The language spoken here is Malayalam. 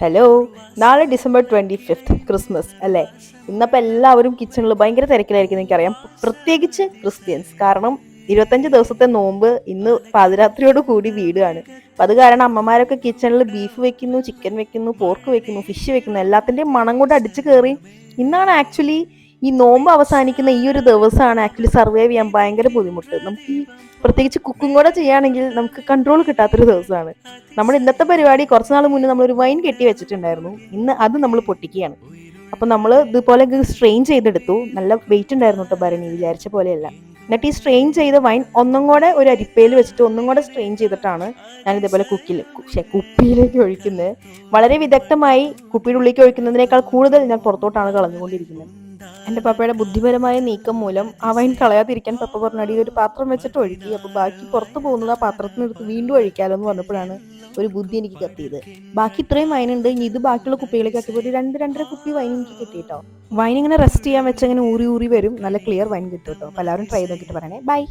ഹലോ. നാളെ December 25th ക്രിസ്മസ് അല്ലേ? ഇന്നപ്പോൾ എല്ലാവരും കിച്ചണിൽ ഭയങ്കര തിരക്കിലായിരിക്കും എനിക്കറിയാം. പ്രത്യേകിച്ച് ക്രിസ്ത്യൻസ്. കാരണം 25 ദിവസത്തെ നോമ്പ് ഇന്ന് പാതിരാത്രിയോട് കൂടി വീടുകയാണ്. അപ്പം അത് കാരണം അമ്മമാരൊക്കെ കിച്ചണിൽ ബീഫ് വെക്കുന്നു, ചിക്കൻ വെക്കുന്നു, പോർക്ക് വെക്കുന്നു, ഫിഷ് വെക്കുന്നു, എല്ലാത്തിൻ്റെയും മണം കൊണ്ട് അടിച്ചു കയറി. ഇന്നാണ് ആക്ച്വലി ഈ നോമ്പ് അവസാനിക്കുന്ന ഈ ഒരു ദിവസമാണ് ആക്ച്വലി സർവൈവ് ചെയ്യാൻ ഭയങ്കര ബുദ്ധിമുട്ട്. നമുക്ക് ഈ പ്രത്യേകിച്ച് കുക്കും കൂടെ ചെയ്യുകയാണെങ്കിൽ നമുക്ക് കൺട്രോൾ കിട്ടാത്തൊരു ദിവസമാണ്. നമ്മുടെ ഇന്നത്തെ പരിപാടി കുറച്ച് നാൾ മുന്നേ നമ്മളൊരു വൈൻ കെട്ടി വെച്ചിട്ടുണ്ടായിരുന്നു. ഇന്ന് അത് നമ്മൾ പൊട്ടിക്കുകയാണ്. അപ്പം നമ്മൾ ഇതുപോലെ സ്ട്രെയിൻ ചെയ്തെടുത്തു. നല്ല വെയിറ്റ് ഉണ്ടായിരുന്നു കേട്ടോ ഭരണി, വിചാരിച്ച പോലെയല്ല. എന്നിട്ട് ഈ സ്ട്രെയിൻ ചെയ്ത വൈൻ ഒന്നും കൂടെ ഒരു അരിപ്പയിൽ വെച്ചിട്ട് ഒന്നും കൂടെ സ്ട്രെയിൻ ചെയ്തിട്ടാണ് ഞാൻ ഇതേപോലെ കുപ്പിയിലേക്ക് ഒഴിക്കുന്നത്. വളരെ വിദഗ്ധമായി കുപ്പിയുടെ ഉള്ളിലേക്ക് ഒഴിക്കുന്നതിനേക്കാൾ കൂടുതൽ ഞാൻ പുറത്തോട്ടാണ് കളഞ്ഞുകൊണ്ടിരിക്കുന്നത്. എൻ്റെ പപ്പയുടെ ബുദ്ധിപരമായ നീക്കം മൂലം ആ വൈൻ കളയാതിരിക്കാൻ പപ്പ പറഞ്ഞടി ഒരു പാത്രം വെച്ചിട്ട് ഒഴുക്കി, അപ്പോൾ ബാക്കി പുറത്ത് പോകുന്നത് ആ പാത്രത്തിനെടുത്ത് വീണ്ടും ഒഴിക്കാലോ എന്ന് പറഞ്ഞപ്പോഴാണ് ഒരു ബുദ്ധി എനിക്ക് കത്തിയത്. ബാക്കി ഇത്രയും വൈനുണ്ട്, ഇനി ഇത് ബാക്കിയുള്ള കുപ്പികളിലേക്ക് ആക്കിയപ്പോൾ ഒരു 2-2.5 കുപ്പി വൈൻ എനിക്ക് കിട്ടിയിട്ടോ. വൈൻ ഇങ്ങനെ റെസ്റ്റ് ചെയ്യാൻ വെച്ച് അങ്ങനെ ഊറി ഊറി വരും, നല്ല ക്ലിയർ വൈൻ കിട്ടും കേട്ടോ. അപ്പോൾ എല്ലാവരും ട്രൈ ചെയ്ത് നോക്കിയിട്ട് പറയണേ. ബൈ.